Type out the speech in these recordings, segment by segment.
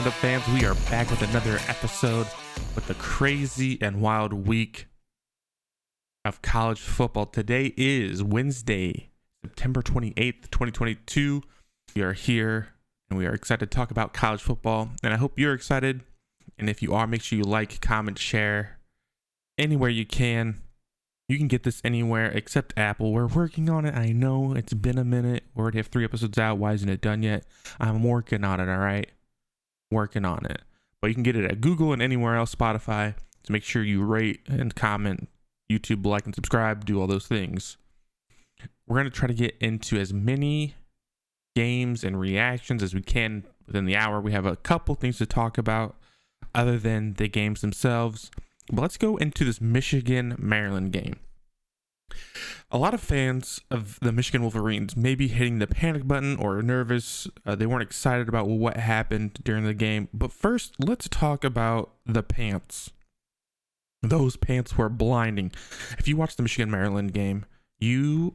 Roundup fans? We are back with another episode with the crazy and wild week of college football. Today is Wednesday, September 28th, 2022. We are here and we are excited to talk about college football, and I hope you're excited. And if you are, make sure you like, comment, share anywhere you can. You can get this anywhere except Apple. We're working on it. I know it's been a minute. We already have 3 episodes out. Why isn't it done yet? I'm working on it, all right? Working on it. But you can get it at Google and anywhere else, Spotify. So make sure you rate and comment, YouTube, like, and subscribe. Do all those things. We're going to try to get into as many games and reactions as we can within the hour. We have a couple things to talk about other than the games themselves. But let's go into this Michigan-Maryland game. A lot of fans of the Michigan Wolverines may be hitting the panic button or nervous. They weren't excited about what happened during the game. But first, let's talk about the pants. Those pants were blinding. If you watched the Michigan-Maryland game, you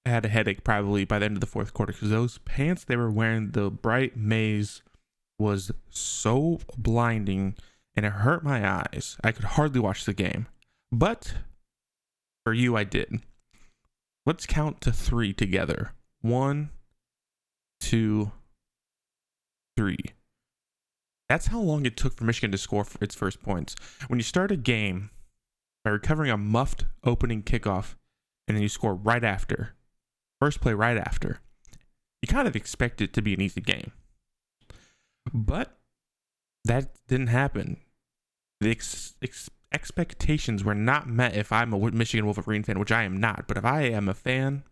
had a headache probably by the end of the fourth quarter, because those pants they were wearing, the bright maize, was so blinding. And it hurt my eyes. I could hardly watch the game. But for you, I did. Let's count to 3 together. 1, 2, 3. That's how long it took for Michigan to score for its first points. When you start a game by recovering a muffed opening kickoff, and then you score right after, first play right after, you kind of expect it to be an easy game. But that didn't happen. The expectations were not met if I'm a Michigan Wolverine fan, which I am not. But if I am a fan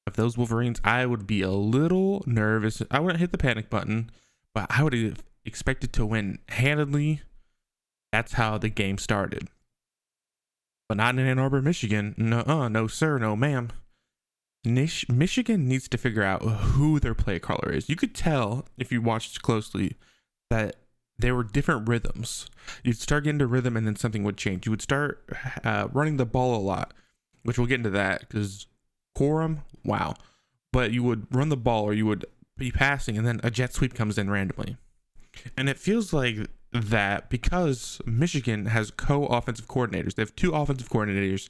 of those Wolverines, I would be a little nervous. I wouldn't hit the panic button, but I would have expected to win handedly. That's how the game started. But not in Ann Arbor, Michigan. No sir, no ma'am. Michigan needs to figure out who their play caller is. You could tell if you watched closely that there were different rhythms. You'd start getting to rhythm and then something would change. You would start running the ball a lot, which we'll get into that because Corum, wow. But you would run the ball or you would be passing and then a jet sweep comes in randomly. And it feels like that because Michigan has co-offensive coordinators. They have 2 offensive coordinators,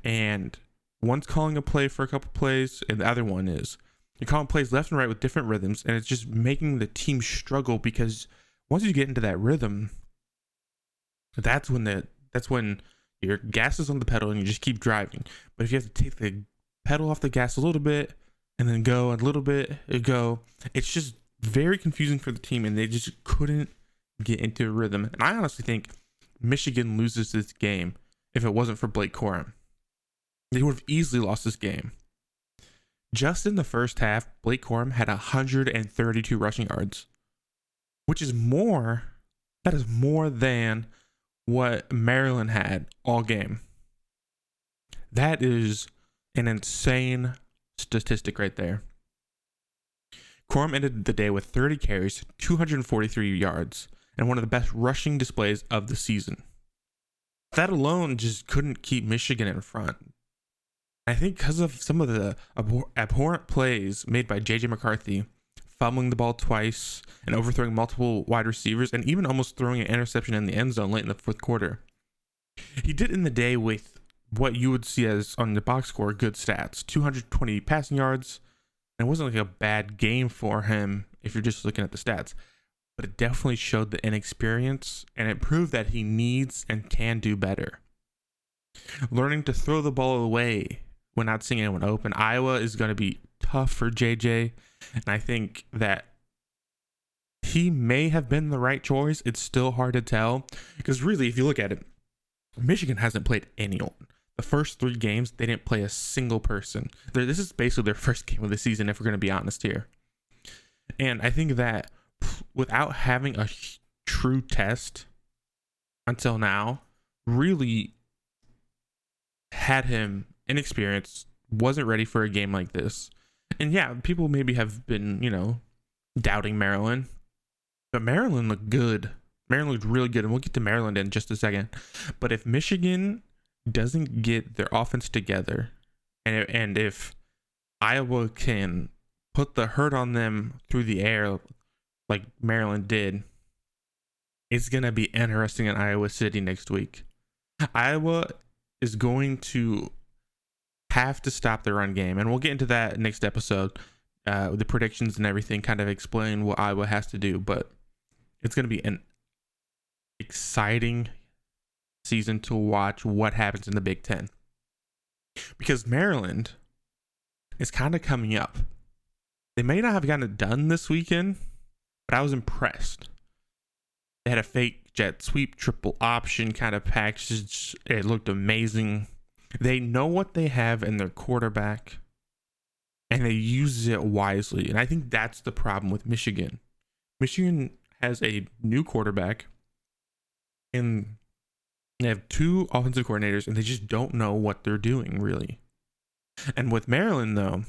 and one's calling a play for a couple plays and the other one is. You're calling plays left and right with different rhythms, and it's just making the team struggle because once you get into that rhythm, that's when your gas is on the pedal and you just keep driving. But if you have to take the pedal off the gas a little bit and then go a little bit, it's just very confusing for the team, and they just couldn't get into a rhythm. And I honestly think Michigan loses this game if it wasn't for Blake Corum. They would have easily lost this game. Just in the first half, Blake Corum had 132 rushing yards. Which is more than what Maryland had all game. That is an insane statistic right there. Corum ended the day with 30 carries, 243 yards, and one of the best rushing displays of the season. That alone just couldn't keep Michigan in front. I think because of some of the abhorrent plays made by J.J. McCarthy, fumbling the ball twice and overthrowing multiple wide receivers and even almost throwing an interception in the end zone late in the fourth quarter. He did end the day with what you would see as on the box score good stats, 220 passing yards. And it wasn't like a bad game for him if you're just looking at the stats, but it definitely showed the inexperience, and it proved that he needs and can do better. Learning to throw the ball away when not seeing anyone open. Iowa is going to be tough for JJ. And I think that he may have been the right choice. It's still hard to tell because really, if you look at it, Michigan hasn't played anyone. The first 3 games, they didn't play a single person. This is basically their first game of the season, if we're going to be honest here. And I think that without having a true test until now, really had him inexperienced, wasn't ready for a game like this. And yeah, people maybe have been, doubting Maryland. But Maryland looked good. Maryland looked really good. And we'll get to Maryland in just a second. But if Michigan doesn't get their offense together, and if Iowa can put the hurt on them through the air like Maryland did, it's going to be interesting in Iowa City next week. Iowa is going to have to stop their run game, and we'll get into that next episode. The predictions and everything, kind of explain what Iowa has to do, but it's going to be an exciting season to watch what happens in the Big Ten, because Maryland is kind of coming up. They may not have gotten it done this weekend, but I was impressed. They had a fake jet sweep triple option kind of package. It looked amazing. They know what they have in their quarterback, and they use it wisely. And I think that's the problem with Michigan. Michigan has a new quarterback, and they have two offensive coordinators, and they just don't know what they're doing, really. And with Maryland, though,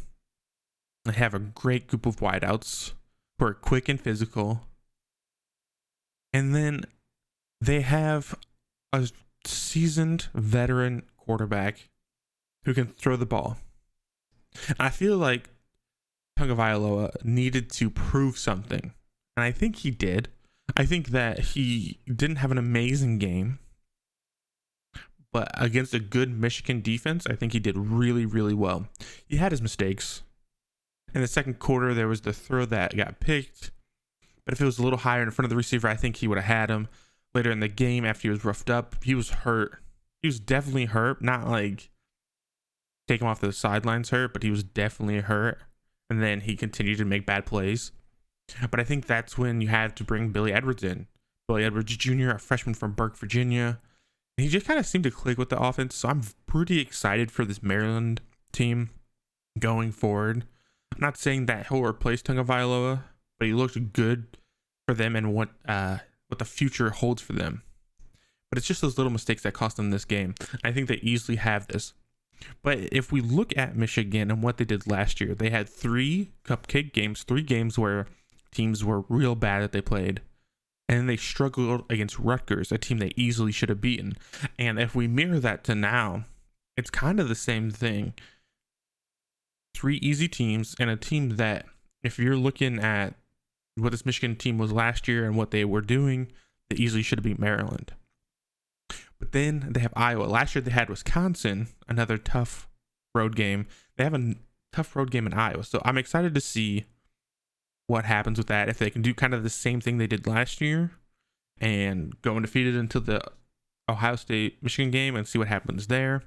they have a great group of wideouts who are quick and physical. And then they have a seasoned veteran quarterback who can throw the ball. I feel like Tagovailoa needed to prove something, and I think he did. I think that he didn't have an amazing game, but against a good Michigan defense, I think he did really, really well. He had his mistakes. In the second quarter, there was the throw that got picked, but if it was a little higher in front of the receiver, I think he would have had him. Later in the game, after he was roughed up, he was hurt. He was definitely hurt, not like take him off the sidelines hurt, but he was definitely hurt. And then he continued to make bad plays. But I think that's when you have to bring Billy Edwards in. Billy Edwards Jr., a freshman from Burke, Virginia. And he just kind of seemed to click with the offense. So I'm pretty excited for this Maryland team going forward. I'm not saying that he'll replace Tagovailoa, but he looked good for them and what the future holds for them. But it's just those little mistakes that cost them this game. I think they easily have this. But if we look at Michigan and what they did last year, they had 3 cupcake games, 3 games where teams were real bad that they played. And they struggled against Rutgers, a team they easily should have beaten. And if we mirror that to now, it's kind of the same thing. 3 easy teams and a team that, if you're looking at what this Michigan team was last year and what they were doing, they easily should have beat Maryland. But then they have Iowa. Last year they had Wisconsin, another tough road game. They have a tough road game in Iowa. So I'm excited to see what happens with that. If they can do kind of the same thing they did last year and go undefeated until the Ohio State Michigan game and see what happens there.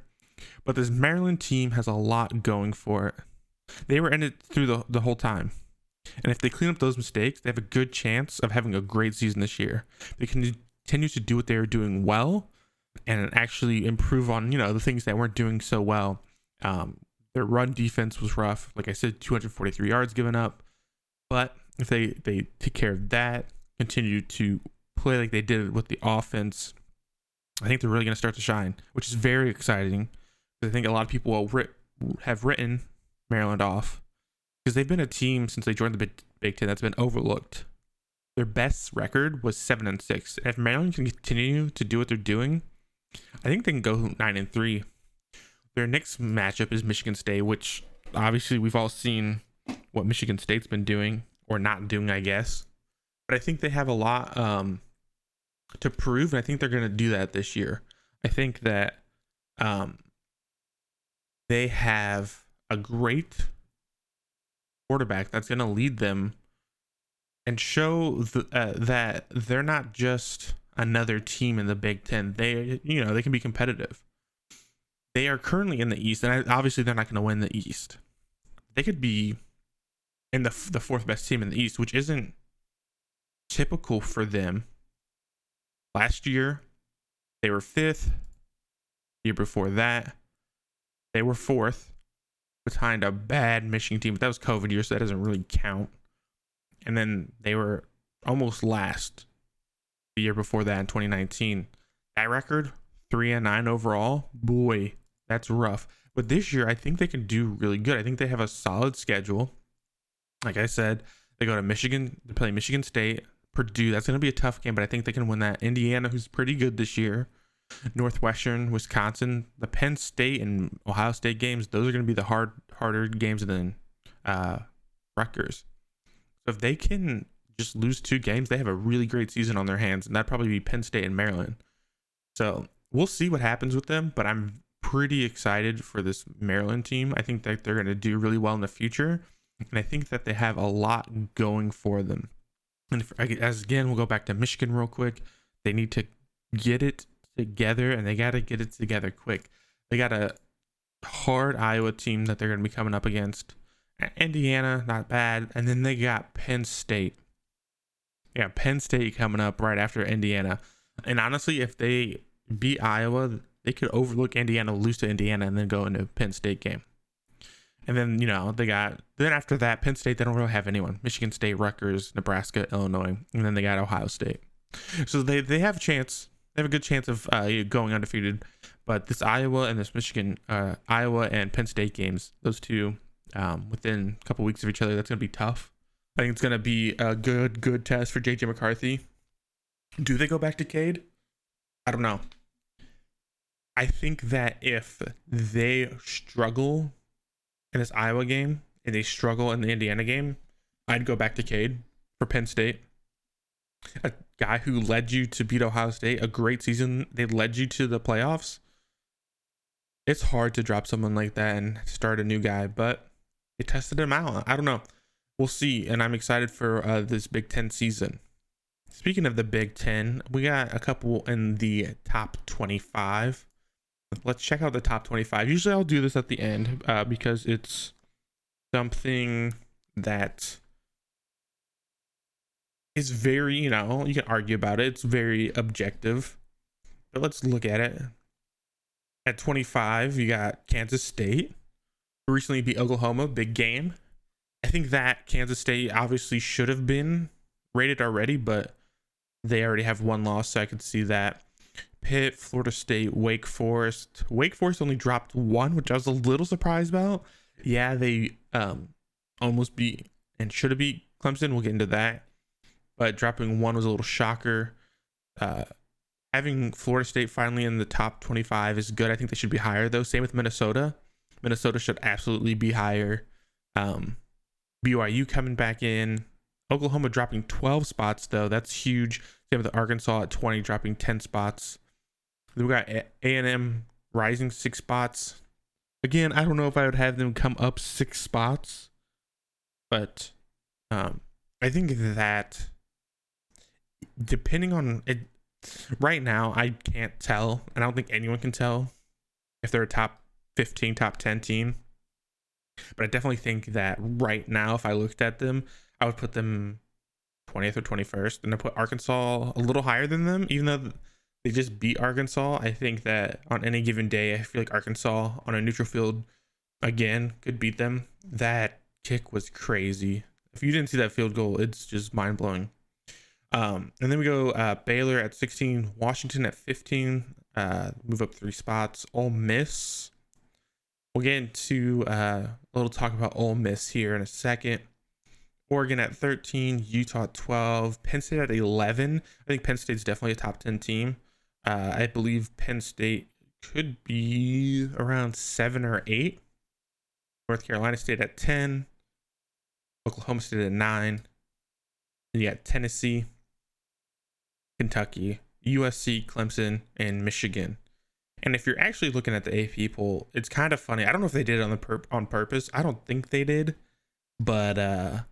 But this Maryland team has a lot going for it. They were in it through the whole time. And if they clean up those mistakes, they have a good chance of having a great season this year. They can continue to do what they are doing well and actually improve on, the things that weren't doing so well. Their run defense was rough. Like I said, 243 yards given up. But if they take care of that, continue to play like they did with the offense, I think they're really going to start to shine, which is very exciting. I think a lot of people will have written Maryland off because they've been a team since they joined the Big Ten that's been overlooked. Their best record was 7-6. If Maryland can continue to do what they're doing, I think they can go 9-3. Their next matchup is Michigan State, which obviously we've all seen what Michigan State's been doing or not doing, I guess. But I think they have a lot to prove, and I think they're going to do that this year. I think that they have a great quarterback that's going to lead them and show that they're not just another team in the Big Ten. They can be competitive. They are currently in the East, and obviously they're not going to win the East. They could be in the 4th best team in the East, which isn't typical for them. Last year, they were 5th. The year before that, they were 4th behind a bad Michigan team. But that was COVID year, so that doesn't really count. And then they were almost last the year before that in 2019. That record, 3-9 overall. Boy, that's rough. But this year, I think they can do really good. I think they have a solid schedule. Like I said, they go to Michigan. They play Michigan State. Purdue, that's going to be a tough game, but I think they can win that. Indiana, who's pretty good this year. Northwestern, Wisconsin, the Penn State and Ohio State games, those are going to be the harder games than Rutgers. So if they can just lose 2 games, they have a really great season on their hands, and that'd probably be Penn State and Maryland. So we'll see what happens with them, but I'm pretty excited for this Maryland team. I think that they're going to do really well in the future, and I think that they have a lot going for them. And as again, we'll go back to Michigan real quick. They need to get it together, and they got to get it together quick. They got a hard Iowa team that they're going to be coming up against. Indiana, not bad. And then they got Penn State. Yeah, Penn State coming up right after Indiana. And honestly, if they beat Iowa, they could overlook Indiana, lose to Indiana, and then go into a Penn State game. And then, then after that, Penn State, they don't really have anyone. Michigan State, Rutgers, Nebraska, Illinois. And then they got Ohio State. So they have a chance. They have a good chance of going undefeated. But this Iowa and this Michigan, Iowa and Penn State games, those two within a couple weeks of each other, that's going to be tough. I think it's going to be a good test for J.J. McCarthy. Do they go back to Cade? I don't know. I think that if they struggle in this Iowa game and they struggle in the Indiana game, I'd go back to Cade for Penn State. A guy who led you to beat Ohio State, a great season. They led you to the playoffs. It's hard to drop someone like that and start a new guy, but they tested him out. I don't know. We'll see, and I'm excited for this Big Ten season. Speaking of the Big Ten, we got a couple in the top 25. Let's check out the top 25. Usually I'll do this at the end because it's something that is very, you can argue about it. It's very objective, but let's look at it. At 25, you got Kansas State, who recently beat Oklahoma, big game. I think that Kansas State obviously should have been rated already, but they already have 1 loss, so I could see that. Pitt, Florida State, Wake Forest. Wake Forest only dropped 1, which I was a little surprised about. Yeah, they almost beat and should have beat Clemson. We'll get into that. But dropping 1 was a little shocker. Having Florida State finally in the top 25 is good. I think they should be higher, though. Same with Minnesota. Minnesota should absolutely be higher. BYU coming back in. Oklahoma dropping 12 spots, though. That's huge. Same with Arkansas at 20, dropping 10 spots. Then we got A&M rising 6 spots. Again, I don't know if I would have them come up 6 spots, but I think that depending on it, right now, I can't tell, and I don't think anyone can tell if they're a top 15, top 10 team. But I definitely think that right now, if I looked at them, I would put them 20th or 21st, and I put Arkansas a little higher than them, even though they just beat Arkansas. I think that on any given day, I feel like Arkansas on a neutral field, again, could beat them. That kick was crazy. If you didn't see that field goal, it's just mind-blowing. And then we go Baylor at 16, Washington at 15, move up 3 spots. Ole Miss. We'll get into a little talk about Ole Miss here in a second. Oregon at 13, Utah at 12, Penn State at 11. I think Penn State's definitely a top 10 team. I believe Penn State could be around 7 or 8. North Carolina State at 10, Oklahoma State at 9. And you got Tennessee, Kentucky, USC, Clemson, and Michigan. And if you're actually looking at the AP poll, it's kind of funny. I don't know if they did it on purpose. I don't think they did. But if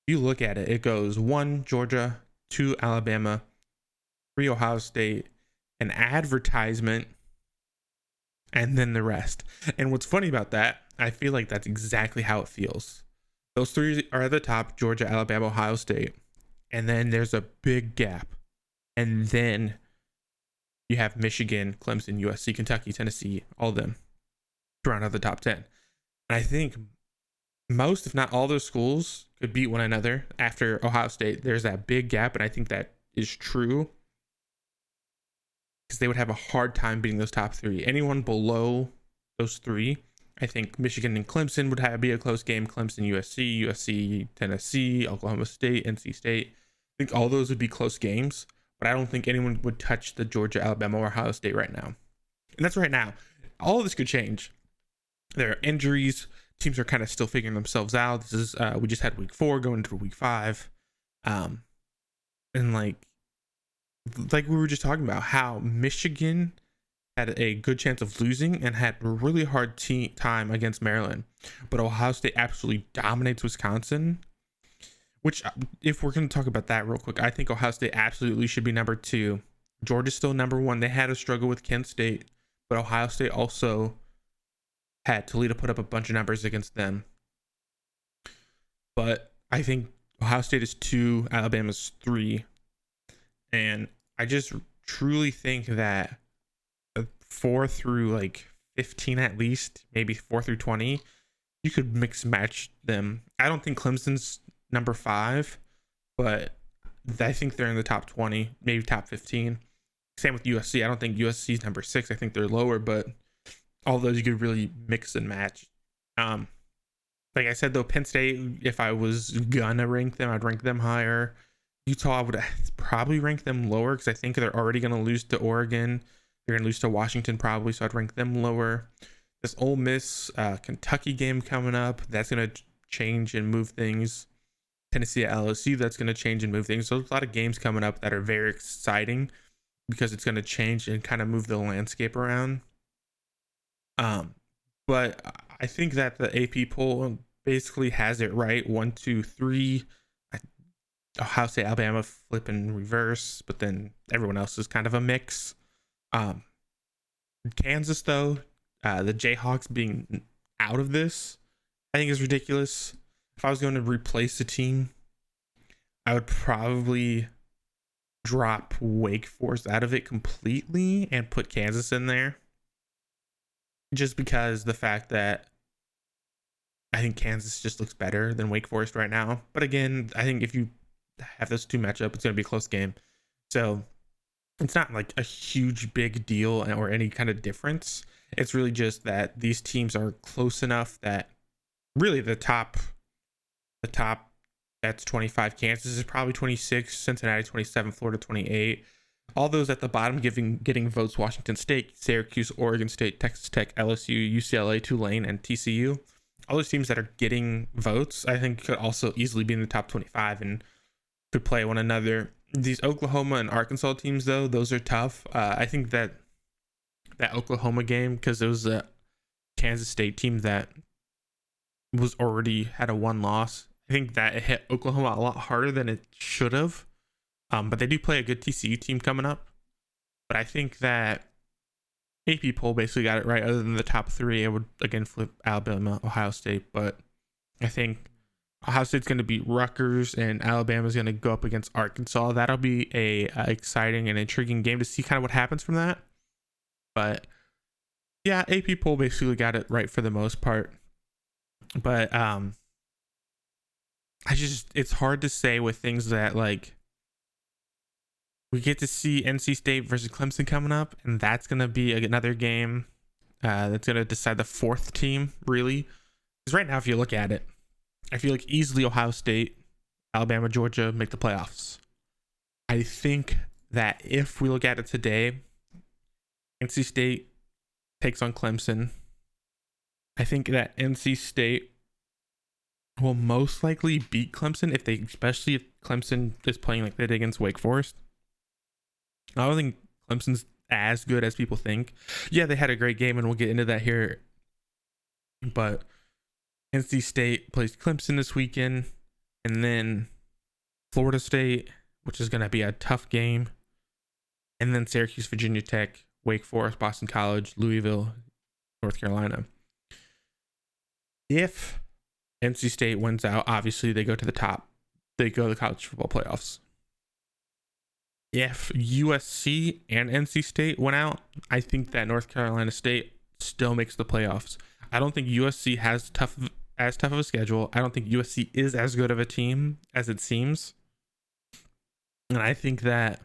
you look at it, it goes 1 Georgia, 2 Alabama, 3 Ohio State, an advertisement, and then the rest. And what's funny about that, I feel like that's exactly how it feels. Those 3 are at the top: Georgia, Alabama, Ohio State. And then there's a big gap. And then you have Michigan, Clemson, USC, Kentucky, Tennessee, all of them to round out the top 10. And I think most, if not all, those schools could beat one another after Ohio State. There's that big gap, and I think that is true because they would have a hard time beating those top 3. Anyone below those 3, I think Michigan and Clemson would be a close game. Clemson, USC, USC, Tennessee, Oklahoma State, NC State. I think all those would be close games, but I don't think anyone would touch the Georgia, Alabama, or Ohio State right now. And that's right now. All of this could change. There are injuries. Teams are kind of still figuring themselves out. This is we just had week 4 going into week 5. Um, and like we were just talking about how Michigan had a good chance of losing and had a really hard time against Maryland, but Ohio State absolutely dominates Wisconsin. Which, if we're going to talk about that real quick, I think Ohio State absolutely should be number 2. Georgia's still number 1. They had a struggle with Kent State, but Ohio State also had Toledo put up a bunch of numbers against them. But I think Ohio State is 2, Alabama's 3. And I just truly think that 4 through like 15 at least, maybe 4 through 20, you could mix match them. I don't think Clemson's number 5, but I think they're in the top 20, maybe top 15. Same with USC. I don't think USC's number 6. I think they're lower, but all those you could really mix and match. Like I said, though, Penn State, if I was gonna rank them, I'd rank them higher. Utah, I would probably rank them lower because I think they're already going to lose to Oregon. They're going to lose to Washington probably, so I'd rank them lower. This Ole Miss Kentucky game coming up, that's going to change and move things. Tennessee at LSU, that's going to change and move things. So there's a lot of games coming up that are very exciting because it's going to change and kind of move the landscape around. But I think that the AP poll basically has it right. 1, 2, 3. Ohio State, Alabama flip and reverse, but then everyone else is kind of a mix. Kansas, though, the Jayhawks being out of this, I think is ridiculous. If I was going to replace the team, I would probably drop Wake Forest out of it completely and put Kansas in there. Just because the fact that I think Kansas just looks better than Wake Forest right now. But again, I think if you have those two match up, it's going to be a close game. So it's not like a huge big deal or any kind of difference. It's really just that these teams are close enough that really the top that's 25. Kansas is probably 26, Cincinnati 27, Florida 28. All those at the bottom getting votes: Washington State, Syracuse, Oregon State, Texas Tech, LSU, UCLA, Tulane, and TCU. All those teams that are getting votes, I think, could also easily be in the top 25 and could play one another. These Oklahoma and Arkansas teams, though, those are tough. I think that Oklahoma game, because it was a Kansas State team that was already had a 1 loss. I think that it hit Oklahoma a lot harder than it should have. But they do play a good TCU team coming up. But I think that AP poll basically got it right. Other than the top 3, I would again flip Alabama, Ohio State. But I think Ohio State's going to beat Rutgers and Alabama's going to go up against Arkansas. That'll be a exciting and intriguing game to see kind of what happens from that. But yeah, AP poll basically got it right for the most part. But it's hard to say with things that, like, we get to see NC State versus Clemson coming up, and that's going to be another game that's going to decide the 4th team, really. Because right now, if you look at it, I feel like easily Ohio State, Alabama, Georgia make the playoffs. I think that if we look at it today, NC State takes on Clemson. I think that NC State will most likely beat Clemson especially if Clemson is playing like they did against Wake Forest. I don't think Clemson's as good as people think. Yeah, they had a great game, and we'll get into that here. But NC State plays Clemson this weekend, and then Florida State, which is going to be a tough game, and then Syracuse, Virginia Tech, Wake Forest, Boston College, Louisville, North Carolina. If NC State wins out, obviously they go to the top. They go to the college football playoffs. If USC and NC State went out, I think that North Carolina State still makes the playoffs. I don't think USC has as tough of a schedule. I don't think USC is as good of a team as it seems. And I think that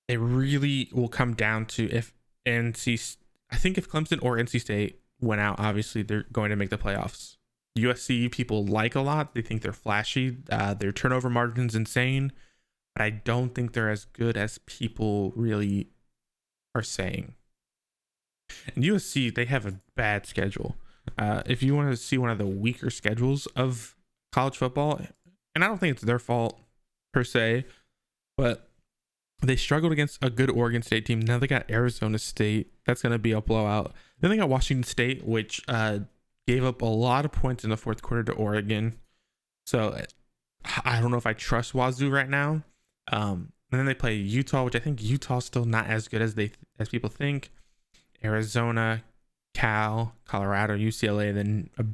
it really will come down to if Clemson or NC State went out, obviously they're going to make the playoffs. USC people like a lot. They think they're flashy. Their turnover margin's insane. But I don't think they're as good as people really are saying. And USC, they have a bad schedule. If you want to see one of the weaker schedules of college football, and I don't think it's their fault per se, but they struggled against a good Oregon State team. Now they got Arizona State. That's going to be a blowout. Then they got Washington State, which gave up a lot of points in the fourth quarter to Oregon. So I don't know if I trust Wazoo right now. And then they play Utah, which I think Utah's still not as good as people think. Arizona, Cal, Colorado, UCLA, then a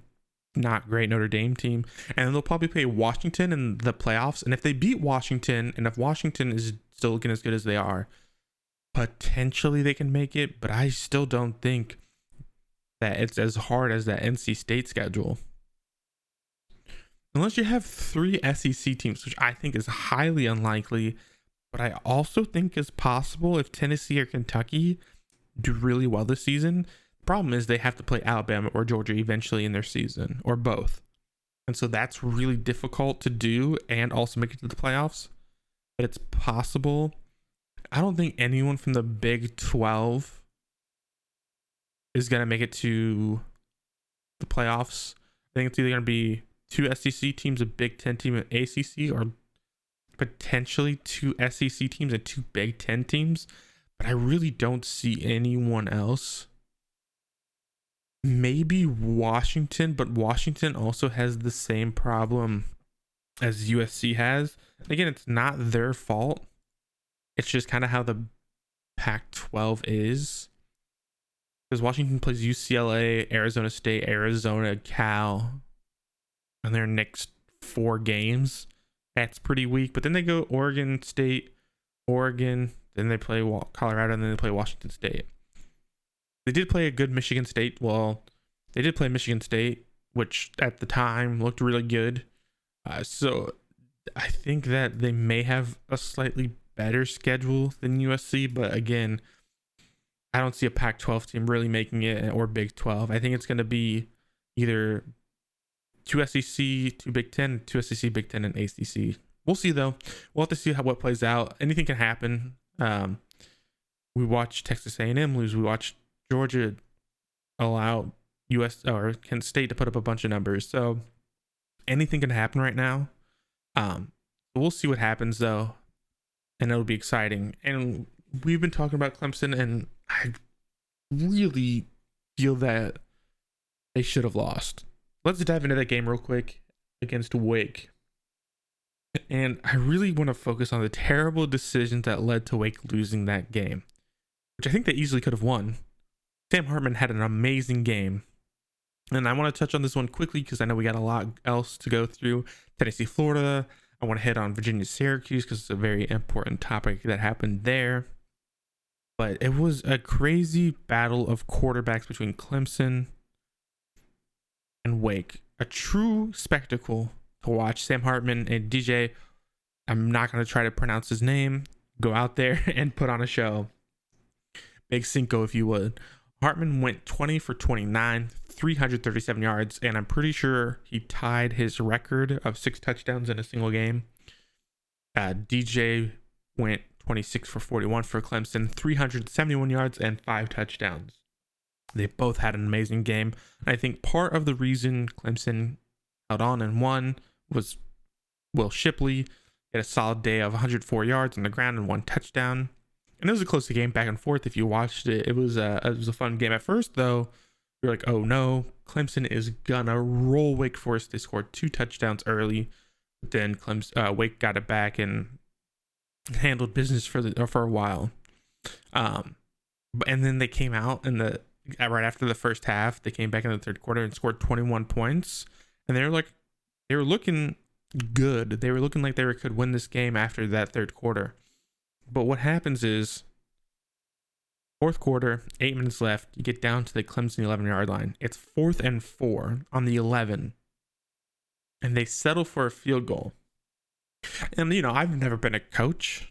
not great Notre Dame team. And then they'll probably play Washington in the playoffs. And if they beat Washington, and if Washington is still looking as good as they are, potentially they can make it. But I still don't think that it's as hard as that NC State schedule. Unless you have 3 SEC teams, which I think is highly unlikely. But I also think is possible if Tennessee or Kentucky do really well this season. The problem is they have to play Alabama or Georgia eventually in their season, or both. And so that's really difficult to do and also make it to the playoffs. But it's possible. I don't think anyone from the Big 12 is going to make it to the playoffs. I think it's either going to be 2 SEC teams, a Big 10 team, and ACC, or potentially 2 SEC teams and 2 Big 10 teams. But I really don't see anyone else. Maybe Washington, but Washington also has the same problem as USC has. Again, it's not their fault. It's just kind of how the Pac-12 is. Because Washington plays UCLA, Arizona State, Arizona, Cal, in their next 4 games. That's pretty weak. But then they go Oregon State, Oregon, then they play Colorado, and then they play Washington State. They did play a good Michigan State. Well, they did play Michigan State, which at the time looked really good. So I think that they may have a slightly better schedule than USC. But again, I don't see a Pac-12 team really making it, or Big 12. I think it's going to be either 2 SEC, 2 Big 10, 2 SEC, Big 10, and ACC. We'll see, though. We'll have to see what plays out. Anything can happen. We watched Texas A&M lose. We watched Georgia allow Kent State to put up a bunch of numbers. So anything can happen right now. We'll see what happens, though, and it'll be exciting. And we've been talking about Clemson, and I really feel that they should have lost. Let's dive into that game real quick against Wake. And I really want to focus on the terrible decisions that led to Wake losing that game, which I think they easily could have won. Sam Hartman had an amazing game. And I want to touch on this one quickly because I know we got a lot else to go through. Tennessee, Florida. I want to hit on Virginia, Syracuse because it's a very important topic that happened there. But it was a crazy battle of quarterbacks between Clemson and Wake. A true spectacle to watch. Sam Hartman and DJ, I'm not going to try to pronounce his name, go out there and put on a show. Big Cinco, if you would. Hartman went 20 for 29, 337 yards, and I'm pretty sure he tied his record of 6 touchdowns in a single game. DJ went 26 for 41 for Clemson, 371 yards and 5 touchdowns. They both had an amazing game. And I think part of the reason Clemson held on and won was Will Shipley. He had a solid day of 104 yards on the ground and 1 touchdown. And it was a close game back and forth. If you watched it, it was a fun game. At first, though, you're like, oh no, Clemson is gonna roll Wake Forest. They scored 2 touchdowns early. But then Wake got it back and handled business for a while. And then they came out right after the first half. They came back in the third quarter and scored 21 points. And they were looking good. They were looking like they could win this game after that third quarter. But what happens is, fourth quarter, 8 minutes left, you get down to the Clemson 11-yard line. It's 4th and 4 on the 11. And they settle for a field goal. And, I've never been a coach.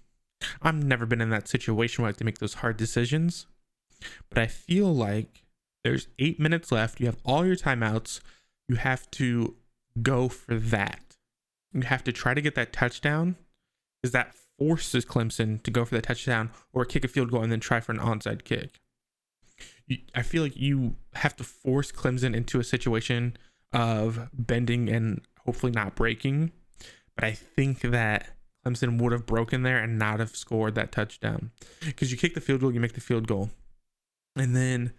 I've never been in that situation where I have to make those hard decisions. But I feel like there's 8 minutes left. You have all your timeouts. You have to go for that. You have to try to get that touchdown, because that forces Clemson to go for the touchdown or kick a field goal and then try for an onside kick. I feel like you have to force Clemson into a situation of bending and hopefully not breaking, but I think that Clemson would have broken there and not have scored that touchdown, because you kick the field goal, you make the field goal, and then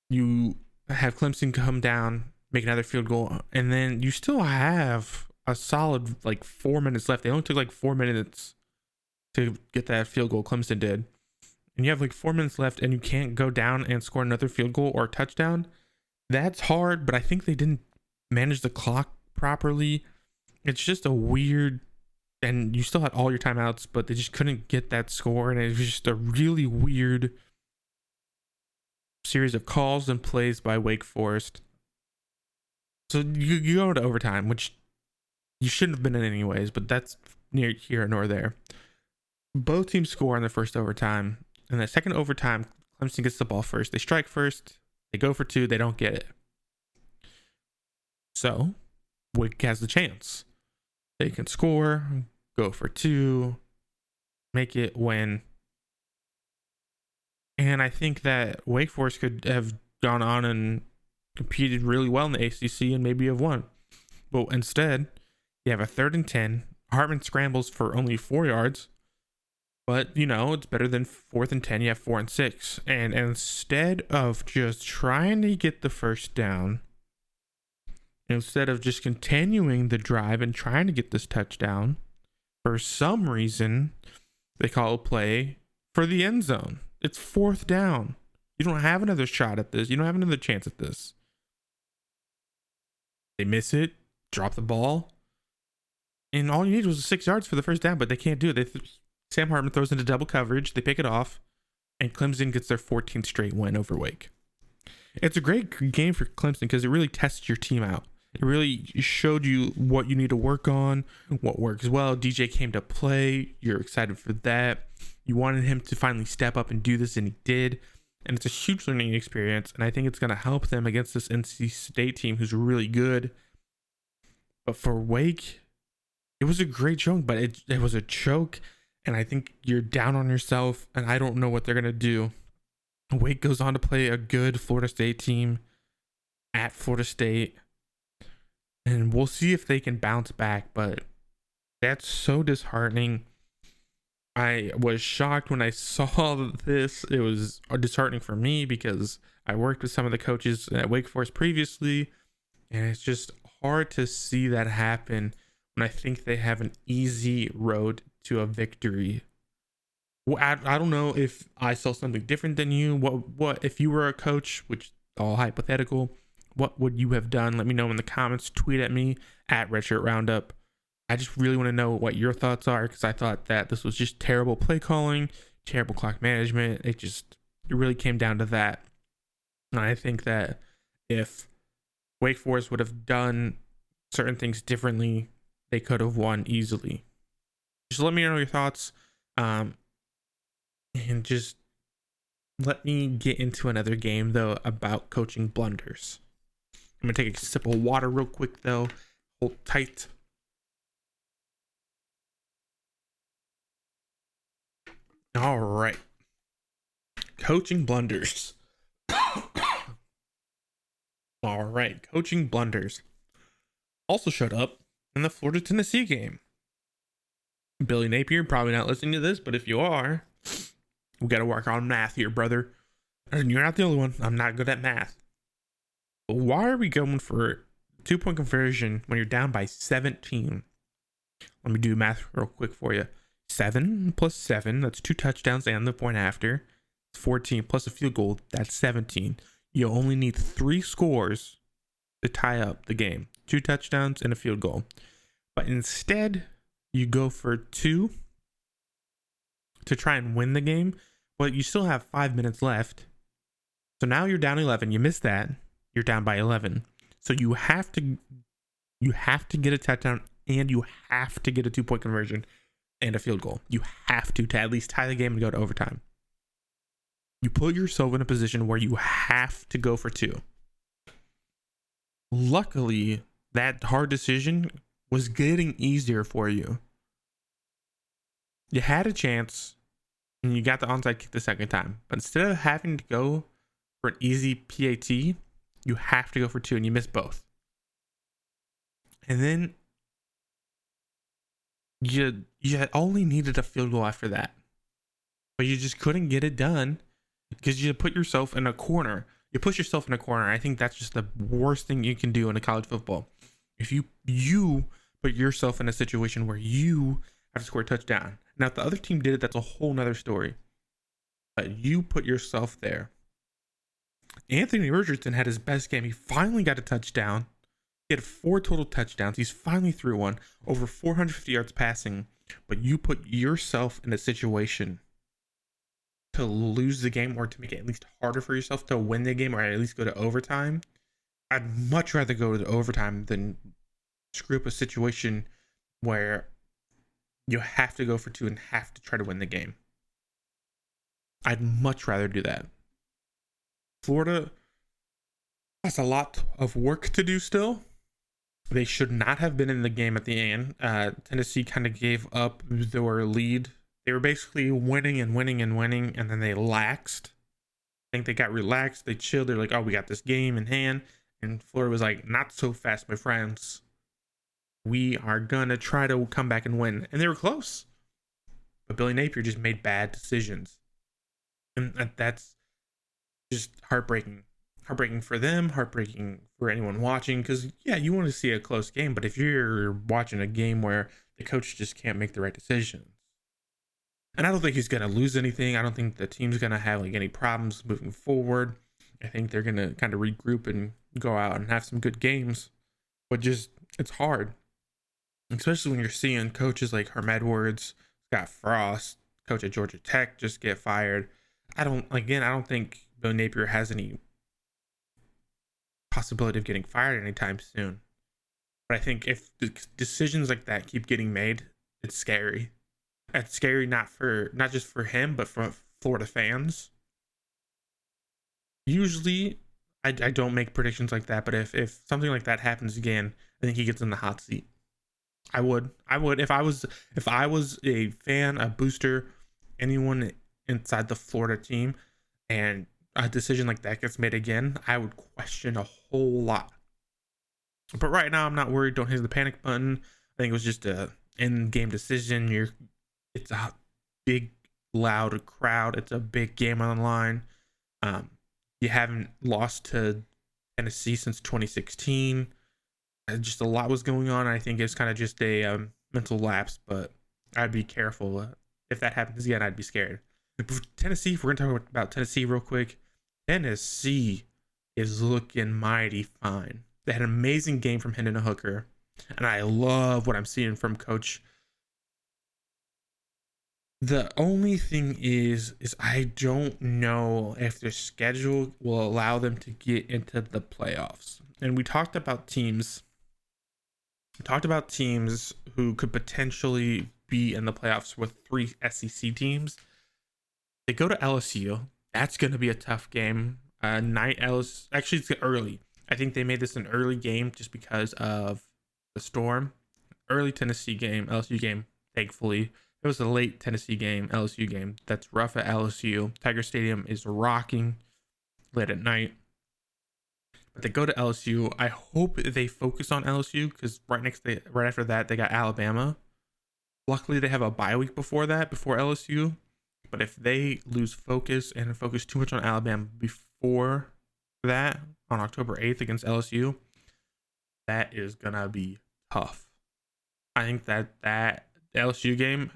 you have Clemson come down, make another field goal, and then you still have a solid like 4 minutes left. They only took like 4 minutes to get that field goal, Clemson did, and you have like 4 minutes left, and you can't go down and score another field goal or touchdown. That's hard, but I think they didn't manage the clock properly. It's just a weird, and you still had all your timeouts, but they just couldn't get that score, and it was just a really weird series of calls and plays by Wake Forest. So you go to overtime, which you shouldn't have been in anyways, but that's near here nor there. Both teams score in the first overtime. In the second overtime, Clemson gets the ball first. They strike first. They go for two. They don't get it. So Wake has the chance. They can score, go for two, make it win. And I think that Wake Forest could have gone on and competed really well in the ACC and maybe have won. But instead, you have a 3rd and 10. Hartman scrambles for only 4 yards. But, it's better than 4th and 10. You have 4 and 6. And instead of just trying to get the first down, instead of just continuing the drive and trying to get this touchdown, for some reason, they call a play for the end zone. It's 4th down. You don't have another shot at this. You don't have another chance at this. They miss it, drop the ball, and all you need was 6 yards for the first down, but they can't do it. Sam Hartman throws into double coverage. They pick it off, and Clemson gets their 14th straight win over Wake. It's a great game for Clemson because it really tests your team out. It really showed you what you need to work on, what works well. DJ came to play. You're excited for that. You wanted him to finally step up and do this, and he did. And it's a huge learning experience, and I think it's going to help them against this NC State team who's really good. But for Wake, it was a great choke, but it was a choke, and I think you're down on yourself, and I don't know what they're going to do. Wake goes on to play a good Florida State team at Florida State, and we'll see if they can bounce back, but that's so disheartening. I was shocked when I saw this. It was disheartening for me because I worked with some of the coaches at Wake Forest previously, and it's just hard to see that happen when I think they have an easy road to a victory. I don't know if I saw something different than you. What if you were a coach, which all hypothetical, what would you have done? Let me know in the comments. Tweet at me at Redshirt Roundup. I just really want to know what your thoughts are, because I thought that this was just terrible play calling, terrible clock management. It really came down to that. And I think that if Wake Forest would have done certain things differently, they could have won easily. Just let me know your thoughts. And just let me get into another game, though, about coaching blunders. I'm going to take a sip of water real quick, though. Hold tight. All right. Coaching blunders. All right. Coaching blunders also showed up in the Florida-Tennessee game. Billy Napier, probably not listening to this, but if you are, we got to work on math here, brother. And you're not the only one. I'm not good at math. But why are we going for 2-point conversion when you're down by 17? Let me do math real quick for you. 7 plus 7, that's 2 touchdowns and the point after. 14 plus a field goal, that's 17. You only need 3 scores to tie up the game. 2 touchdowns and a field goal. But instead, you go for 2 to try and win the game. But you still have 5 minutes left. So now you're down 11. You missed that. You're down by 11. So you have to get a touchdown, and you have to get a 2-point conversion and a field goal. You have to at least tie the game and go to overtime. You put yourself in a position where you have to go for 2. Luckily, that hard decision was getting easier for you. You had a chance, and you got the onside kick the second time. But instead of having to go for an easy PAT, you have to go for 2, and you miss both. And then You only needed a field goal after that, but you just couldn't get it done because you put yourself in a corner. You push yourself in a corner. I think that's just the worst thing you can do in a college football. If you put yourself in a situation where you have to score a touchdown. Now, if the other team did it, that's a whole nother story. But you put yourself there. Anthony Richardson had his best game. He finally got a touchdown. He had 4 total touchdowns. He's finally threw one, over 450 yards passing. But you put yourself in a situation to lose the game or to make it at least harder for yourself to win the game or at least go to overtime. I'd much rather go to overtime than screw up a situation where you have to go for 2 and have to try to win the game. I'd much rather do that. Florida has a lot of work to do still. They should not have been in the game at the end. Tennessee kind of gave up their lead. They were basically winning, and then they laxed. I think they got relaxed. They chilled. They're like, oh, we got this game in hand. And Florida was like, not so fast, my friends. We are going to try to come back and win. And they were close. But Billy Napier just made bad decisions. And that's just heartbreaking. Heartbreaking for them, heartbreaking for anyone watching. Because, yeah, you want to see a close game. But if you're watching a game where the coach just can't make the right decisions. And I don't think he's going to lose anything. I don't think the team's going to have like any problems moving forward. I think they're going to kind of regroup and go out and have some good games. But just, it's hard. Especially when you're seeing coaches like Herm Edwards, Scott Frost, coach at Georgia Tech, just get fired. I don't think Bill Napier has any possibility of getting fired anytime soon. But I think if decisions like that keep getting made, it's scary. It's scary not just for him, but for Florida fans. Usually, I don't make predictions like that, but if something like that happens again, I think he gets in the hot seat. I would if I was a fan, a booster, anyone inside the Florida team, and a decision like that gets made again, I would question a whole lot. But right now, I'm not worried. Don't hit the panic button. I think it was just a in-game decision. It's a big, loud crowd. It's a big game on the line. You haven't lost to Tennessee since 2016. Just a lot was going on. I think it's kind of just a mental lapse, but I'd be careful. If that happens again, I'd be scared. Tennessee, if we're going to talk about Tennessee real quick, Tennessee is looking mighty fine. They had an amazing game from Hendon Hooker, and I love what I'm seeing from Coach. The only thing is I don't know if their schedule will allow them to get into the playoffs. And we talked about teams who could potentially be in the playoffs with 3 SEC teams. They go to LSU. That's going to be a tough game. Actually, it's early. I think they made this an early game just because of the storm. Early Tennessee game, LSU game, thankfully. It was a late Tennessee game, LSU game. That's rough at LSU. Tiger Stadium is rocking late at night. But they go to LSU. I hope they focus on LSU because right after that, they got Alabama. Luckily, they have a bye week before LSU. But if they lose focus and focus too much on Alabama before that, on October 8th against LSU, that is going to be tough. I think that LSU game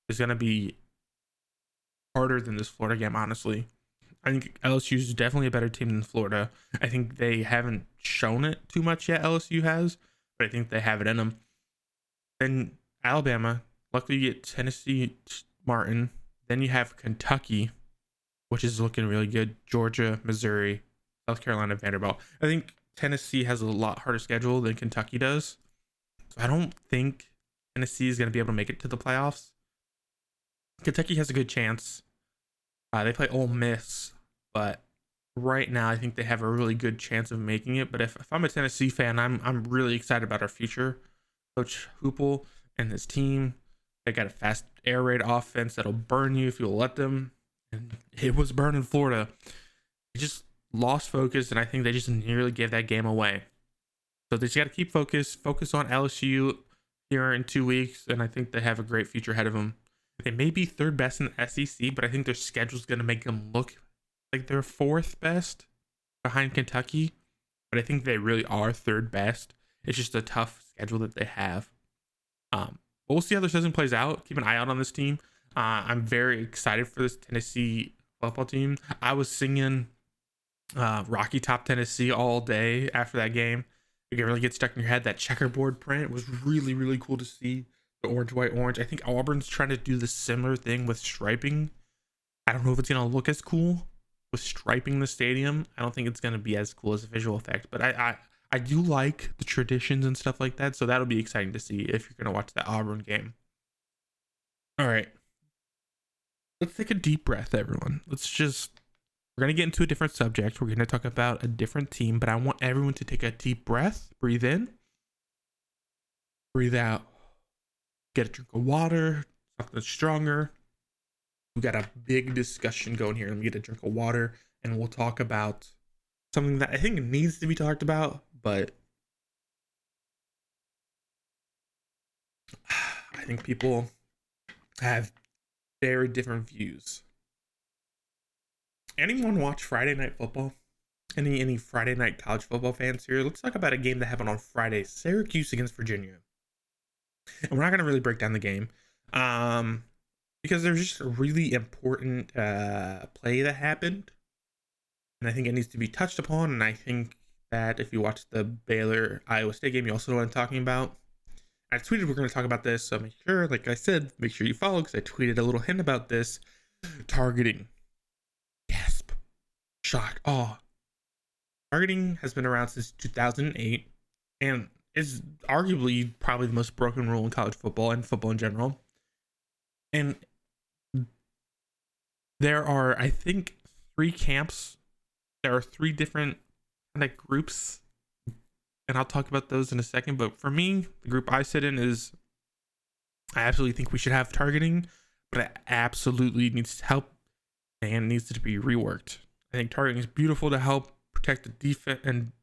is going to be harder than this Florida game, honestly. I think LSU is definitely a better team than Florida. I think they haven't shown it too much yet, LSU has, but I think they have it in them. Then Alabama, luckily you get Tennessee, Martin. Then you have Kentucky, which is looking really good. Georgia, Missouri, South Carolina, Vanderbilt. I think Tennessee has a lot harder schedule than Kentucky does. So I don't think Tennessee is going to be able to make it to the playoffs. Kentucky has a good chance. They play Ole Miss, but right now I think they have a really good chance of making it. But if I'm a Tennessee fan, I'm really excited about our future. Coach Hoople and his team, they got a fast air raid offense that'll burn you if you'll let them. And it was burning Florida. They just lost focus, and I think they just nearly gave that game away. So they just got to keep focus on LSU. here in 2 weeks, and I think they have a great future ahead of them. They may be third best in the SEC, but I think their schedule is going to make them look like they're fourth best behind Kentucky. But I think they really are third best. It's just a tough schedule that they have. But we'll see how the season plays out. Keep an eye out on this team. I'm very excited for this Tennessee football team. I was singing Rocky Top Tennessee all day after that game. It can really get stuck in your head. That checkerboard print was really, really cool to see. The orange, white, orange. I think Auburn's trying to do the similar thing with striping. I don't know if it's going to look as cool with striping the stadium. I don't think it's going to be as cool as a visual effect, but I do like the traditions and stuff like that, so that'll be exciting to see if you're going to watch that Auburn game. All right. Let's take a deep breath, everyone. We're going to get into a different subject. We're going to talk about a different team, but I want everyone to take a deep breath. Breathe in. Breathe out. Get a drink of water, something stronger. We got a big discussion going here. Let me get a drink of water, and we'll talk about something that I think needs to be talked about, but I think people have very different views. Anyone watch Friday Night Football? Any Friday night college football fans here? Let's talk about a game that happened on Friday, Syracuse against Virginia. And we're not going to really break down the game because there's just a really important play that happened. And I think it needs to be touched upon. And I think that if you watch the Baylor-Iowa State game, you also know what I'm talking about. I tweeted we're going to talk about this. So make sure, like I said, make sure you follow because I tweeted a little hint about this. Targeting. Gasp. Shock. Awe. Targeting has been around since 2008. And is arguably probably the most broken rule in college football and football in general. And there are, I think, 3 camps. There are 3 different kind of groups, and I'll talk about those in a second. But for me, the group I sit in is I absolutely think we should have targeting, but it absolutely needs help and needs to be reworked. I think targeting is beautiful to help protect the defense, and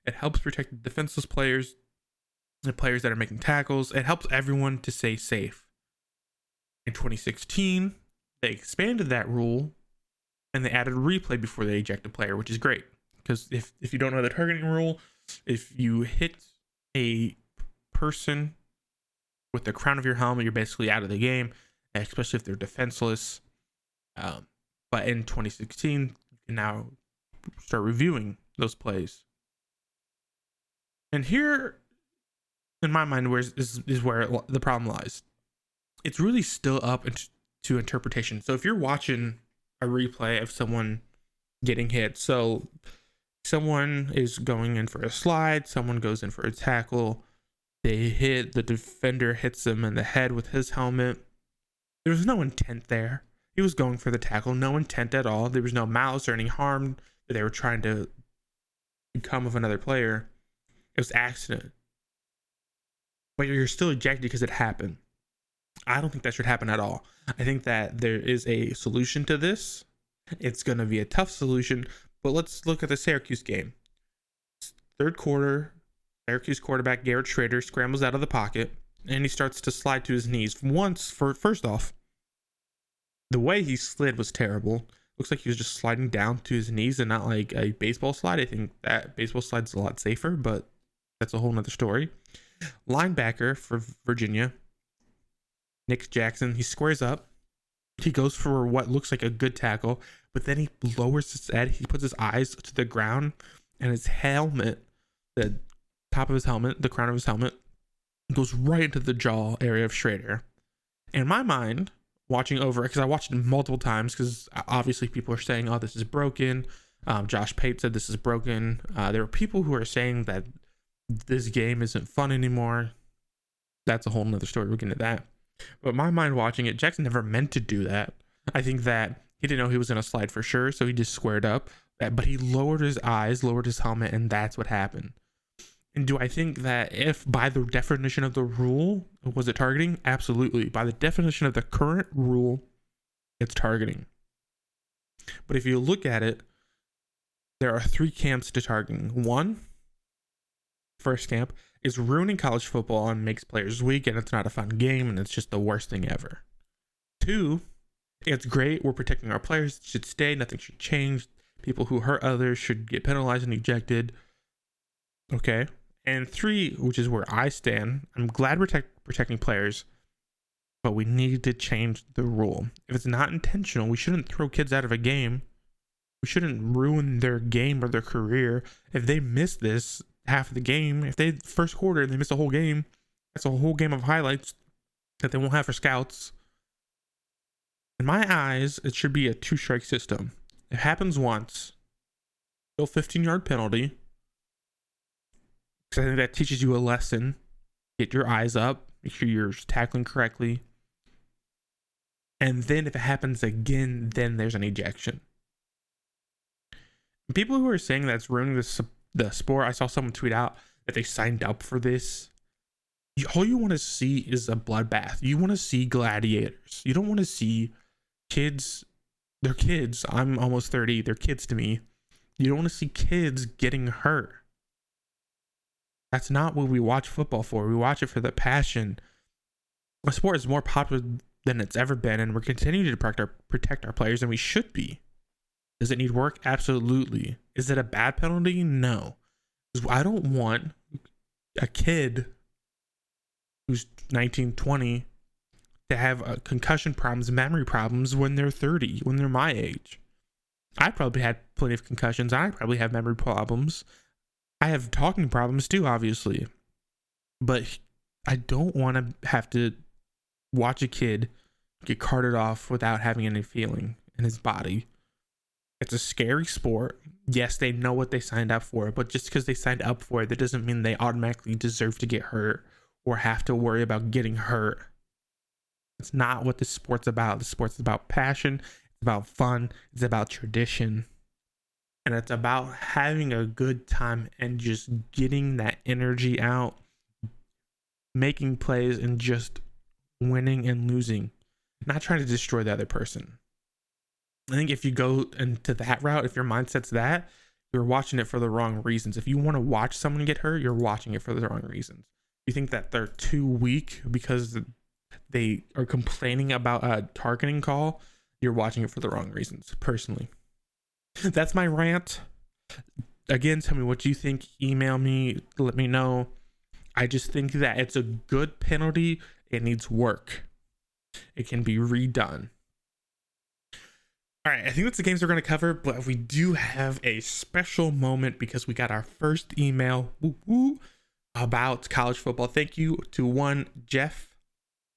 it helps protect the defenseless players, the players that are making tackles. It helps everyone to stay safe. In 2016, they expanded that rule and they added a replay before they eject a player, which is great. Because if you don't know the targeting rule, if you hit a person with the crown of your helmet, you're basically out of the game, especially if they're defenseless. But in 2016, you can now start reviewing those plays. And here, in my mind, is where the problem lies. It's really still up to interpretation. So if you're watching a replay of someone getting hit, so someone is going in for a slide, someone goes in for a tackle, they hit, the defender hits them in the head with his helmet. There was no intent there. He was going for the tackle, no intent at all. There was no malice or any harm that they were trying to become of another player. It was accident. But you're still ejected because it happened. I don't think that should happen at all. I think that there is a solution to this. It's going to be a tough solution, but let's look at the Syracuse game. Third quarter, Syracuse quarterback Garrett Schrader scrambles out of the pocket, and he starts to slide to his knees. First off, the way he slid was terrible. Looks like he was just sliding down to his knees and not like a baseball slide. I think that baseball slide's a lot safer, but that's a whole nother story. Linebacker for Virginia, Nick Jackson, he squares up. He goes for what looks like a good tackle, but then he lowers his head. He puts his eyes to the ground, and his helmet, the top of his helmet, the crown of his helmet, goes right into the jaw area of Schrader. In my mind, watching over, because I watched it multiple times, because obviously people are saying, oh, this is broken. Josh Pate said this is broken. There are people who are saying that this game isn't fun anymore. That's a whole nother story. We'll get into that. But my mind watching it, Jackson never meant to do that. I think that he didn't know he was going to slide for sure, so he just squared up. But he lowered his eyes, lowered his helmet, and that's what happened. And do I think that if by the definition of the rule, was it targeting? Absolutely. By the definition of the current rule, it's targeting. But if you look at it, there are 3 camps to targeting. First camp is ruining college football and makes players weak, and it's not a fun game, and it's just the worst thing ever. 2, it's great. We're protecting our players. It should stay. Nothing should change. People who hurt others should get penalized and ejected. Okay. And 3, which is where I stand, I'm glad we're protecting players, but we need to change the rule. If it's not intentional, we shouldn't throw kids out of a game. We shouldn't ruin their game or their career. If they miss this half of the game, if they first quarter they miss a whole game, that's a whole game of highlights that they won't have for scouts. In my eyes, it should be a 2-strike system. It happens once, still 15-yard penalty. Because I think that teaches you a lesson. Get your eyes up, make sure you're tackling correctly. And then if it happens again, then there's an ejection. People who are saying that's ruining the sport, I saw someone tweet out that they signed up for this. All you want to see is a bloodbath. You want to see gladiators. You don't want to see kids. They're kids. I'm almost 30. They're kids to me. You don't want to see kids getting hurt. That's not what we watch football for. We watch it for the passion. The sport is more popular than it's ever been, and we're continuing to protect our players, and we should be. Does it need work? Absolutely. Is it a bad penalty? No. I don't want a kid who's 19, 20 to have concussion problems, memory problems when they're 30, when they're my age. I probably had plenty of concussions. I probably have memory problems. I have talking problems too, obviously. But I don't want to have to watch a kid get carted off without having any feeling in his body. It's a scary sport. Yes, they know what they signed up for, but just because they signed up for it, that doesn't mean they automatically deserve to get hurt or have to worry about getting hurt. It's not what the sport's about. The sport's about passion. It's about fun. It's about tradition. And it's about having a good time and just getting that energy out, making plays, and just winning and losing. Not trying to destroy the other person. I think if you go into that route, if your mindset's that, you're watching it for the wrong reasons. If you want to watch someone get hurt, you're watching it for the wrong reasons. You think that they're too weak because they are complaining about a targeting call, you're watching it for the wrong reasons, personally. That's my rant. Again, tell me what you think. Email me, let me know. I just think that it's a good penalty. It needs work. It can be redone. All right, I think that's the games we're going to cover, but we do have a special moment because we got our first email about college football. Thank you to Jeff.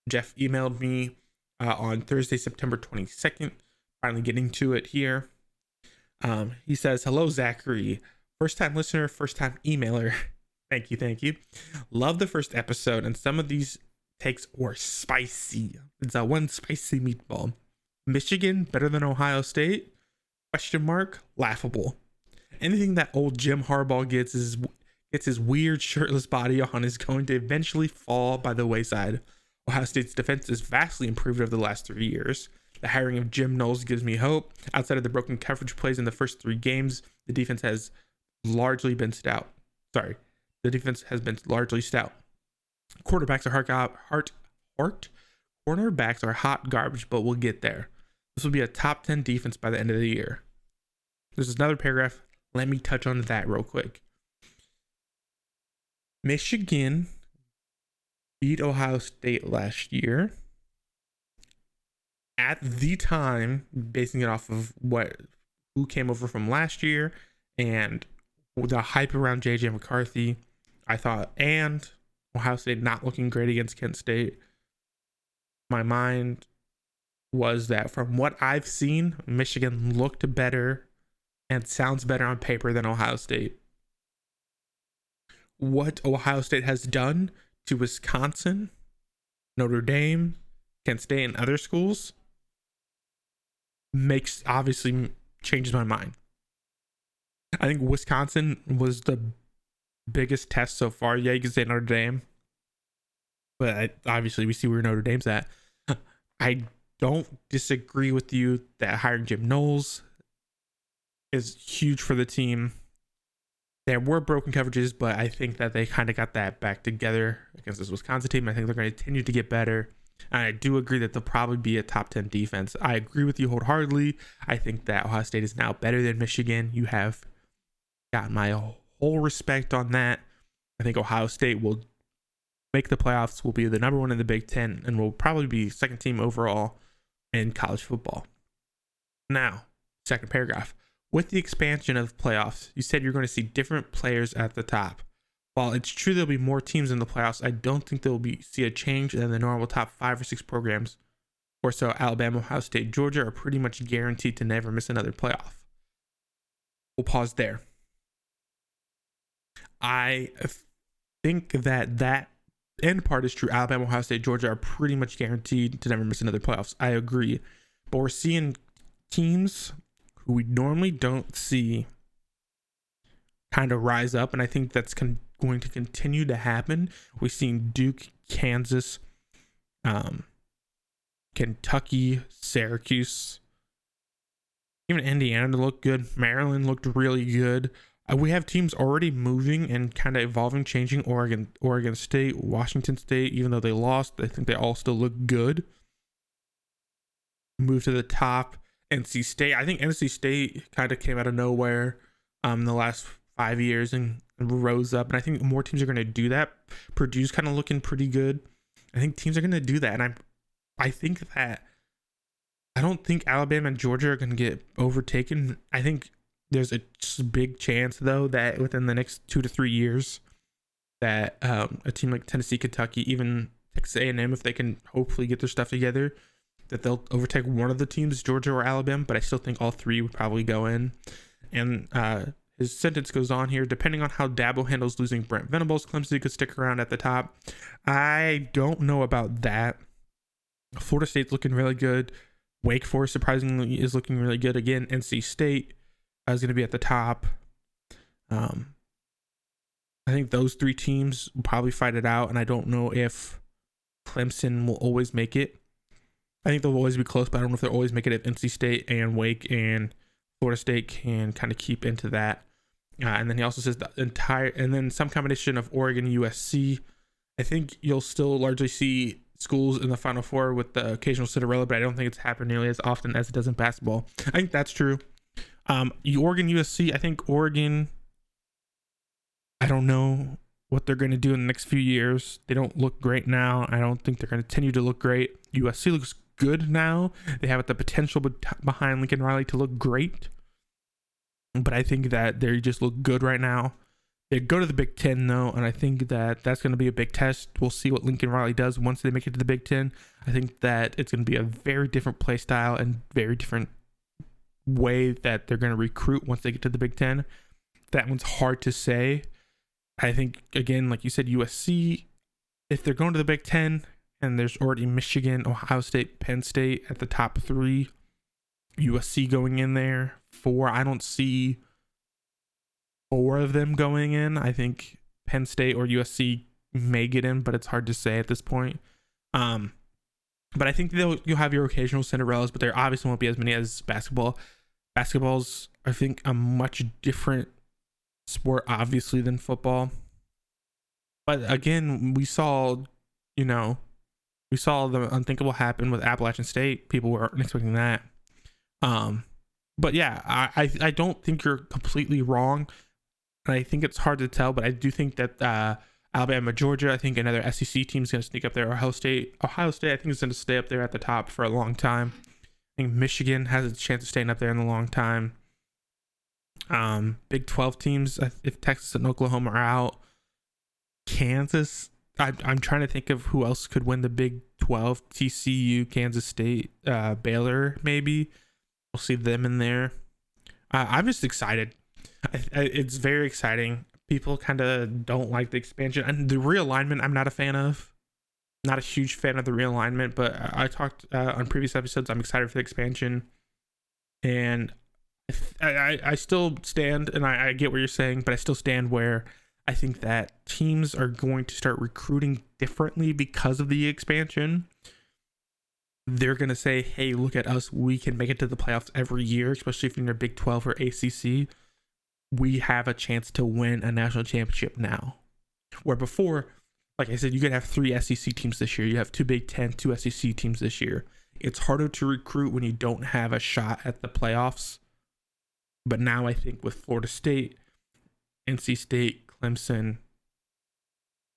Jeff emailed me on Thursday, September 22nd. Finally getting to it here. He says, "Hello, Zachary. First-time listener, first-time emailer. Thank you. Love the first episode, and some of these takes were spicy. It's one spicy meatball. Michigan better than Ohio State? ? Laughable. Anything that old Jim Harbaugh gets his weird shirtless body on is going to eventually fall by the wayside. Ohio State's defense is vastly improved over the last 3 years. The hiring of Jim Knowles gives me hope. Outside of the broken coverage plays in the first 3 games, the defense has largely been stout. The defense has been largely stout. Quarterbacks are cornerbacks are hot garbage, but we'll get there. This will be a top 10 defense by the end of the year." There's another paragraph. Let me touch on that real quick. Michigan beat Ohio State last year. At the time, basing it off of who came over from last year and the hype around JJ McCarthy, I thought, and Ohio State not looking great against Kent State, my mind was that from what I've seen, Michigan looked better and sounds better on paper than Ohio State. What Ohio State has done to Wisconsin, Notre Dame, Kent State, and other schools obviously changes my mind. I think Wisconsin was the biggest test so far. Yeah, you can say Notre Dame, but obviously we see where Notre Dame's at. I don't disagree with you that hiring Jim Knowles is huge for the team. There were broken coverages, but I think that they kind of got that back together against this Wisconsin team. I think they're going to continue to get better. And I do agree that they'll probably be a top 10 defense. I agree with you wholeheartedly. I think that Ohio State is now better than Michigan. You have got my whole respect on that. I think Ohio State will make the playoffs, will be the number one in the Big Ten, and will probably be second team overall in college football. Now, second paragraph. With the expansion of playoffs, you said you're going to see different players at the top. While it's true there'll be more teams in the playoffs, I don't think see a change in the normal top 5 or 6 programs. Or so Alabama, Ohio State, Georgia are pretty much guaranteed to never miss another playoff. We'll pause there. I think that end part is true. Alabama, Ohio State, Georgia are pretty much guaranteed to never miss another playoffs. I agree. But we're seeing teams who we normally don't see kind of rise up, and I think that's going to continue to happen. We've seen Duke, Kansas, Kentucky, Syracuse, even Indiana looked good. Maryland looked really good. We have teams already moving and kind of evolving, changing. Oregon State, Washington State, even though they lost, I think they all still look good. Move to the top. NC State. I think NC State kind of came out of nowhere in the last 5 years and rose up. And I think more teams are going to do that. Purdue's kind of looking pretty good. I think teams are going to do that. And I think that I don't think Alabama and Georgia are going to get overtaken. I think there's a big chance, though, that within the next 2 to 3 years that a team like Tennessee, Kentucky, even Texas A&M, if they can hopefully get their stuff together, that they'll overtake one of the teams, Georgia or Alabama, but I still think all 3 would probably go in. And his sentence goes on here, depending on how Dabo handles losing Brent Venables, Clemson could stick around at the top. I don't know about that. Florida State's looking really good. Wake Forest, surprisingly, is looking really good. Again, NC State is going to be at the top. I think those 3 teams will probably fight it out, and I don't know if Clemson will always make it. I think they'll always be close, but I don't know if they'll always make it if NC State and Wake and Florida State can kind of keep into that. And then he also says and then some combination of Oregon, USC. I think you'll still largely see schools in the Final Four with the occasional Cinderella, but I don't think it's happened nearly as often as it does in basketball. I think that's true. Oregon, USC, I think Oregon, I don't know what they're going to do in the next few years. They don't look great now. I don't think they're going to continue to look great. USC looks good now. They have the potential behind Lincoln Riley to look great. But I think that they just look good right now. They go to the Big Ten, though, and I think that that's going to be a big test. We'll see what Lincoln Riley does once they make it to the Big Ten. I think that it's going to be a very different play style and very different way that they're going to recruit once they get to the Big Ten. That one's hard to say. I think, again, like you said, USC, if they're going to the Big Ten and there's already Michigan, Ohio State, Penn State at the top 3, USC going in there, 4, I don't see 4 of them going in. I think Penn State or USC may get in, but it's hard to say at this point. But I think you'll have your occasional Cinderellas, but there obviously won't be as many as basketball. Basketball's, I think, a much different sport, obviously, than football. But again, we saw the unthinkable happen with Appalachian State. People weren't expecting that. But yeah, I don't think you're completely wrong. And I think it's hard to tell, but I do think that Alabama, Georgia, I think another SEC team is going to sneak up there. Ohio State, I think is going to stay up there at the top for a long time. I think Michigan has a chance of staying up there in a long time. Big 12 teams, if Texas and Oklahoma are out. Kansas, I'm trying to think of who else could win the Big 12. TCU, Kansas State, Baylor, maybe. We'll see them in there. I'm just excited. It's very exciting. People kind of don't like the expansion. And the realignment, I'm not a fan of. Not a huge fan of the realignment, but I talked on previous episodes, I'm excited for the expansion. And I still stand, and I get what you're saying, but I still stand where I think that teams are going to start recruiting differently because of the expansion. They're going to say, hey, look at us. We can make it to the playoffs every year, especially if you're in a Big 12 or ACC. we have a chance to win a national championship now. Where before, like I said, you could have 3 SEC teams this year. You have 2 Big Ten, 2 SEC teams this year. It's harder to recruit when you don't have a shot at the playoffs. But now I think with Florida State, NC State, Clemson,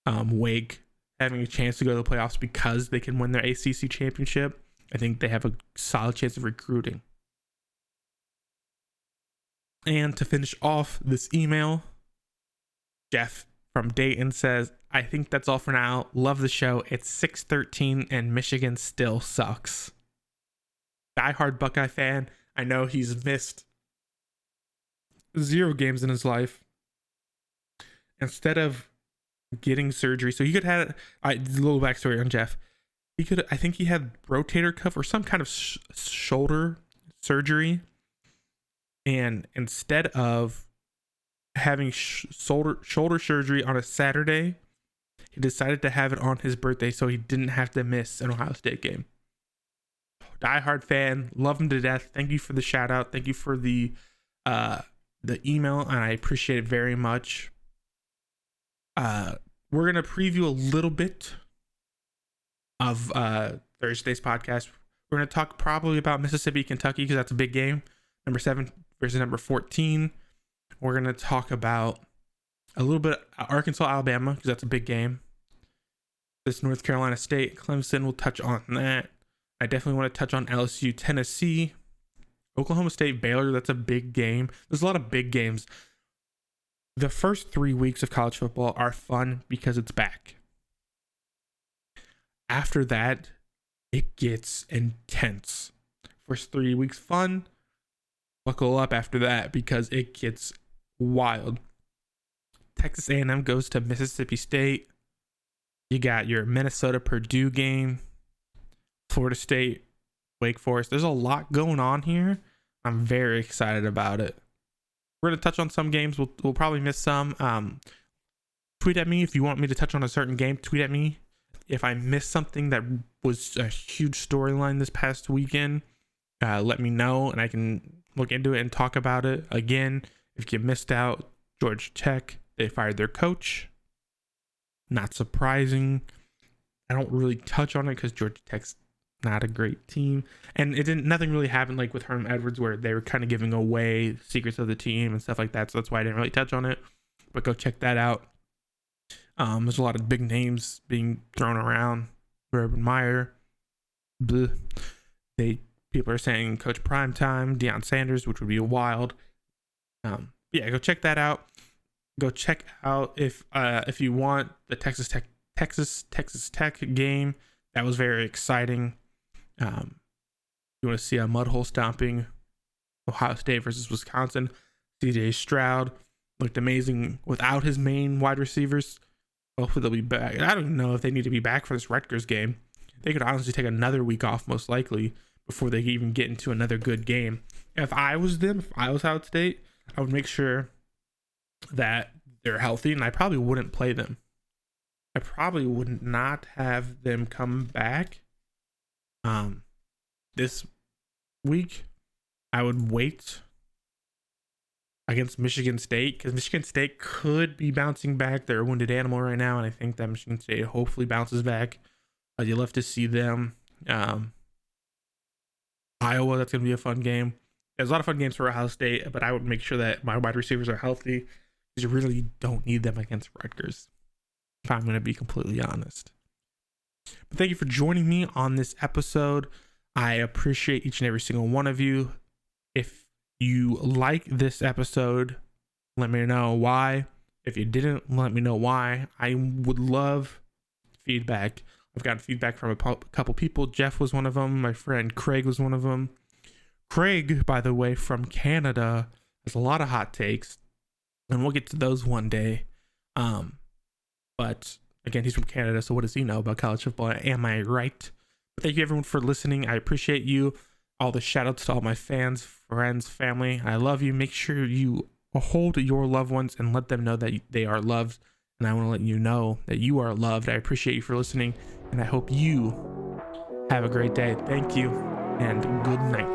Wake having a chance to go to the playoffs because they can win their ACC championship, I think they have a solid chance of recruiting. And to finish off this email, Jeff from Dayton says, I think that's all for now. Love the show. It's 6:13 and Michigan still sucks. Diehard Buckeye fan. I know he's missed 0 games in his life. Instead of getting surgery, so he could have a little backstory on Jeff. I think he had rotator cuff or some kind of shoulder surgery, and instead of having shoulder surgery on a Saturday, he decided to have it on his birthday so he didn't have to miss an Ohio State game. Diehard fan, love him to death. Thank you for the shout out. Thank you for the email, and I appreciate it very much. We're gonna preview a little bit of Thursday's podcast. We're gonna talk probably about Mississippi, Kentucky, because that's a big game. Number 7 versus number 14. We're gonna talk about a little bit Arkansas, Alabama, because that's a big game. This North Carolina State, Clemson, we'll touch on that. I definitely want to touch on LSU, Tennessee, Oklahoma State, Baylor. That's a big game. There's a lot of big games. The first 3 weeks of college football are fun because it's back. After that, it gets intense. First 3 weeks fun. Buckle up after that because it gets wild. Texas A&M goes to Mississippi State. You got your Minnesota Purdue game. Florida State, Wake Forest. There's a lot going on here. I'm very excited about it. We're going to touch on some games. We'll probably miss some. Tweet at me if you want me to touch on a certain game. Tweet at me if I missed something that was a huge storyline this past weekend. Let me know and I can look into it and talk about it. Again, if you missed out, Georgia Tech, they fired their coach. Not surprising. I don't really touch on it because Georgia Tech's not a great team, and nothing really happened like with Herm Edwards where they were kind of giving away secrets of the team and stuff like that, so that's why I didn't really touch on it, but go check that out. There's a lot of big names being thrown around. Urban Meyer, people are saying Coach Primetime, Deion Sanders, which would be wild. Go check that out. Go check out if you want the Texas Tech game. That was very exciting. You want to see a mud hole stomping Ohio State versus Wisconsin. CJ Stroud looked amazing without his main wide receivers. Hopefully they'll be back. I don't know if they need to be back for this Rutgers game. They could honestly take another week off most likely before they even get into another good game. If I was them, if I was Ohio State, I would make sure that they're healthy, and I probably wouldn't play them. I probably would not have them come back this week. I would wait against Michigan State because Michigan State could be bouncing back. They're a wounded animal right now, and I think that Michigan State hopefully bounces back. You'll love to see them. Iowa, that's going to be a fun game. There's a lot of fun games for Ohio State, but I would make sure that my wide receivers are healthy because you really don't need them against Rutgers, if I'm going to be completely honest. But thank you for joining me on this episode. I appreciate each and every single one of you. If you like this episode, let me know why. If you didn't, let me know why. I would love feedback. I've gotten feedback from a couple people. Jeff was one of them. My friend Craig was one of them. Craig, by the way, from Canada, has a lot of hot takes, and we'll get to those one day. But again, he's from Canada, so what does he know about college football? Am I right? But thank you everyone for listening. I appreciate you. All the shout outs to all my fans, friends, family. I love you. Make sure you hold your loved ones and let them know that they are loved. And I want to let you know that you are loved. I appreciate you for listening, and I hope you have a great day. Thank you, and good night.